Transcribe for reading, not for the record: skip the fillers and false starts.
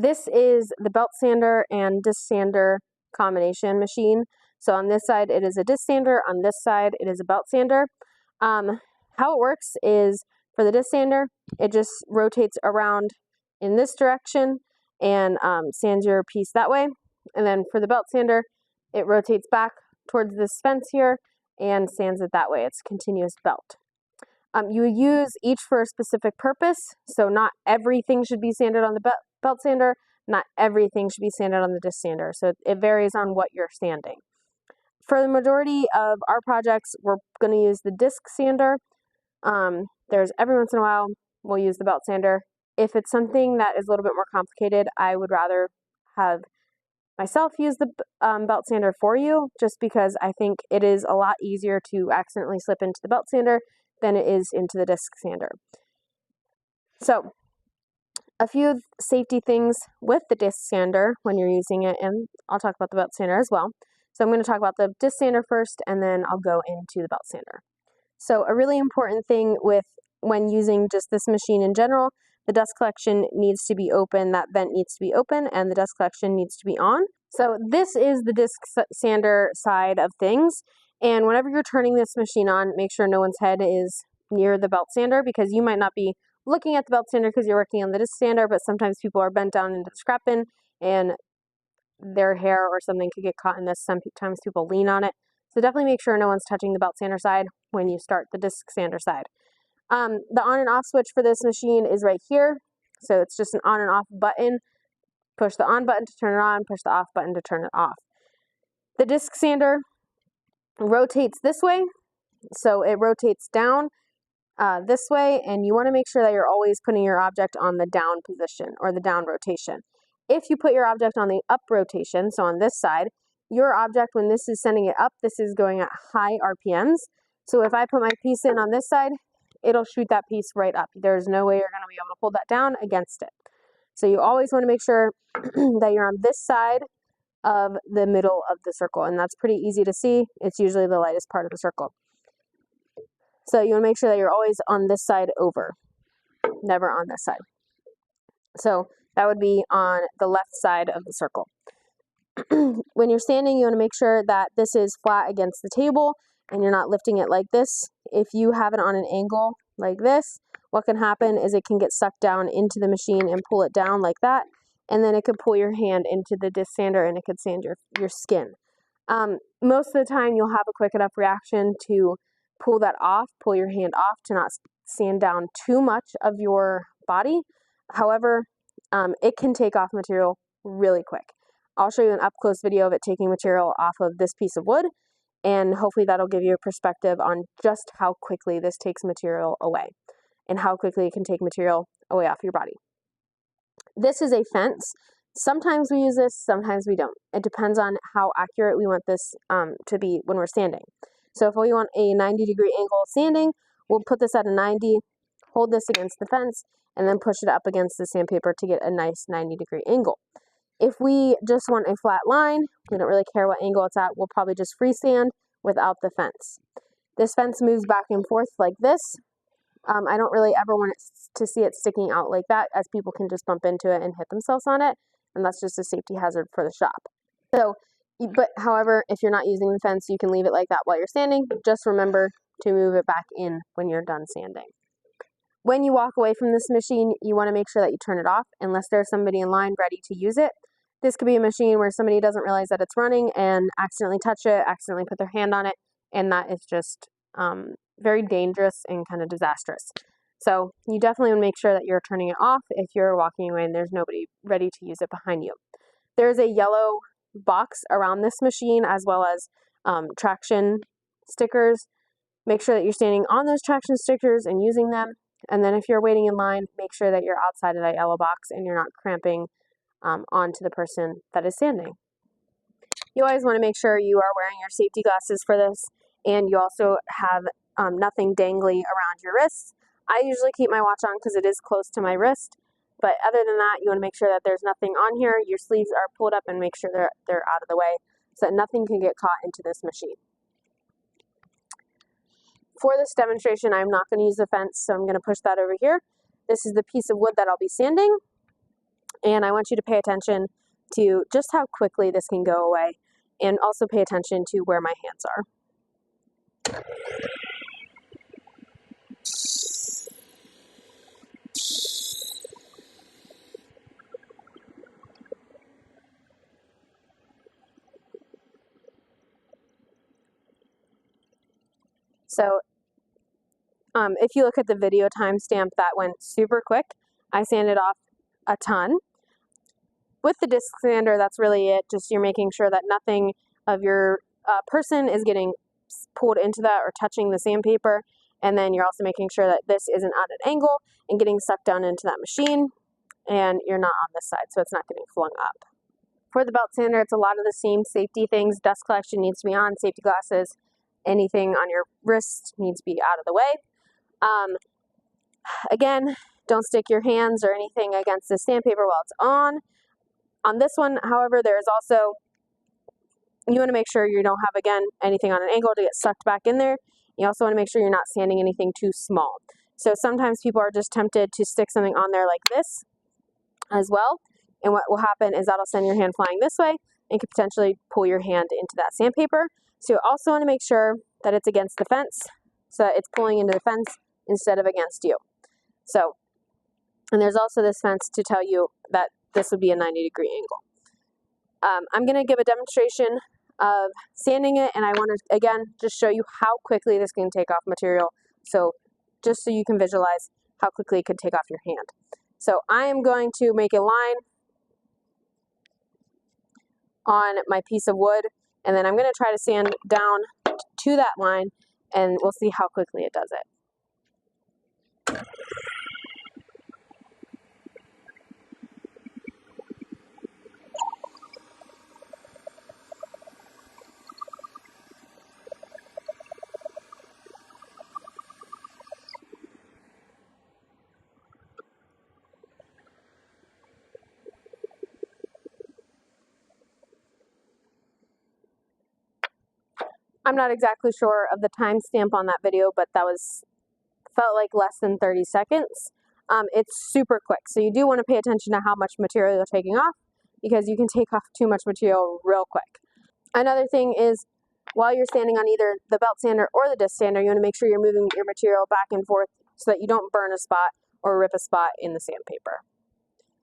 This is the belt sander and disc sander combination machine. So on this side, it is a disc sander. On this side, it is a belt sander. How it works is for the disc sander, it just rotates around in this direction and sands your piece that way. And then for the belt sander, it rotates back towards this fence here and sands it that way. It's a continuous belt. You use each for a specific purpose, so not everything should be sanded on the belt sander, not everything should be sanded on the disc sander, so it varies on what you're sanding. For the majority of our projects, we're going to use the disc sander. There's every once in a while, we'll use the belt sander. If it's something that is a little bit more complicated, I would rather have myself use the belt sander for you, just because I think it is a lot easier to accidentally slip into the belt sander than it is into the disc sander. So, a few safety things with the disc sander when you're using it, and I'll talk about the belt sander as well. So I'm going to talk about the disc sander first, and then I'll go into the belt sander. So a really important thing with when using just this machine in general, the dust collection needs to be open, that vent needs to be open, and the dust collection needs to be on. So this is the disc sander side of things. And whenever you're turning this machine on, make sure no one's head is near the belt sander, because you might not be looking at the belt sander because you're working on the disc sander, but sometimes people are bent down into the scrap bin and their hair or something could get caught in this. Sometimes people lean on it. So definitely make sure no one's touching the belt sander side when you start the disc sander side. The on and off switch for this machine is right here. So it's just an on and off button. Push the on button to turn it on, push the off button to turn it off. The disc sander rotates this way, so it rotates down this way, and you want to make sure that you're always putting your object on the down position or the down rotation. If you put your object on the up rotation, so on this side, your object, when this is sending it up, this is going at high RPMs. So if I put my piece in on this side, it'll shoot that piece right up. There's no way you're going to be able to pull that down against it. So you always want to make sure that you're on this side of the middle of the circle, and that's pretty easy to see. It's usually the lightest part of the circle. So you want to make sure that you're always on this side over, never on this side. So that would be on the left side of the circle. When you're standing, you want to make sure that this is flat against the table and you're not lifting it like this. If you have it on an angle like this, what can happen is it can get sucked down into the machine and pull it down like that, and then it could pull your hand into the disc sander and it could sand your skin. Most of the time you'll have a quick enough reaction to pull that off, pull your hand off to not sand down too much of your body. However, it can take off material really quick. I'll show you an up-close video of it taking material off of this piece of wood, and hopefully that'll give you a perspective on just how quickly this takes material away and how quickly it can take material away off your body. This is a fence. Sometimes we use this, sometimes we don't. It depends on how accurate we want this to be when we're sanding. So if we want a 90-degree angle sanding, we'll put this at a 90, hold this against the fence, and then push it up against the sandpaper to get a nice 90-degree angle. If we just want a flat line, we don't really care what angle it's at, we'll probably just freesand without the fence. This fence moves back and forth like this. I don't really ever want it to see it sticking out like that, as people can just bump into it and hit themselves on it, and that's just a safety hazard for the shop. So, but however, if you're not using the fence, you can leave it like that while you're sanding. Just remember to move it back in when you're done sanding. When you walk away from this machine, you want to make sure that you turn it off unless there's somebody in line ready to use it. This could be a machine where somebody doesn't realize that it's running and accidentally touch it, accidentally put their hand on it, and that is just very dangerous and kind of disastrous. So you definitely want to make sure that you're turning it off if you're walking away and there's nobody ready to use it behind you. There's a yellow box around this machine, as well as traction stickers. Make sure that you're standing on those traction stickers and using them. And then if you're waiting in line, make sure that you're outside of that yellow box and you're not cramping onto the person that is standing. You always want to make sure you are wearing your safety glasses for this, and you also have nothing dangly around your wrists. I usually keep my watch on because it is close to my wrist, but other than that, you want to make sure that there's nothing on here. Your sleeves are pulled up and make sure they're out of the way so that nothing can get caught into this machine. For this demonstration, I'm not going to use the fence, so I'm going to push that over here. This is the piece of wood that I'll be sanding. And I want you to pay attention to just how quickly this can go away, and also pay attention to where my hands are. So if you look at the video timestamp, that went super quick. I sanded off a ton. With the disc sander, that's really it. Just you're making sure that nothing of your person is getting pulled into that or touching the sandpaper. And then you're also making sure that this isn't at an angle and getting sucked down into that machine, and you're not on this side, so it's not getting flung up. For the belt sander, it's a lot of the same safety things. Dust collection needs to be on, safety glasses, anything on your wrist needs to be out of the way. Again, don't stick your hands or anything against the sandpaper while it's on. On this one, however, there is also, you want to make sure you don't have, again, anything on an angle to get sucked back in there. You also want to make sure you're not sanding anything too small. So sometimes people are just tempted to stick something on there like this as well. And what will happen is that'll send your hand flying this way and could potentially pull your hand into that sandpaper. So you also want to make sure that it's against the fence, so that it's pulling into the fence instead of against you. So, and there's also this fence to tell you that this would be a 90-degree angle. I'm going to give a demonstration of sanding it, and I want to, again, just show you how quickly this can take off material, so just so you can visualize how quickly it could take off your hand. So I am going to make a line on my piece of wood, and then I'm going to try to sand down to that line, and we'll see how quickly it does it. I'm not exactly sure of the timestamp on that video, but that felt like less than 30 seconds. It's super quick, so you do want to pay attention to how much material you're taking off, because you can take off too much material real quick. Another thing is, while you're standing on either the belt sander or the disc sander, you want to make sure you're moving your material back and forth so that you don't burn a spot or rip a spot in the sandpaper.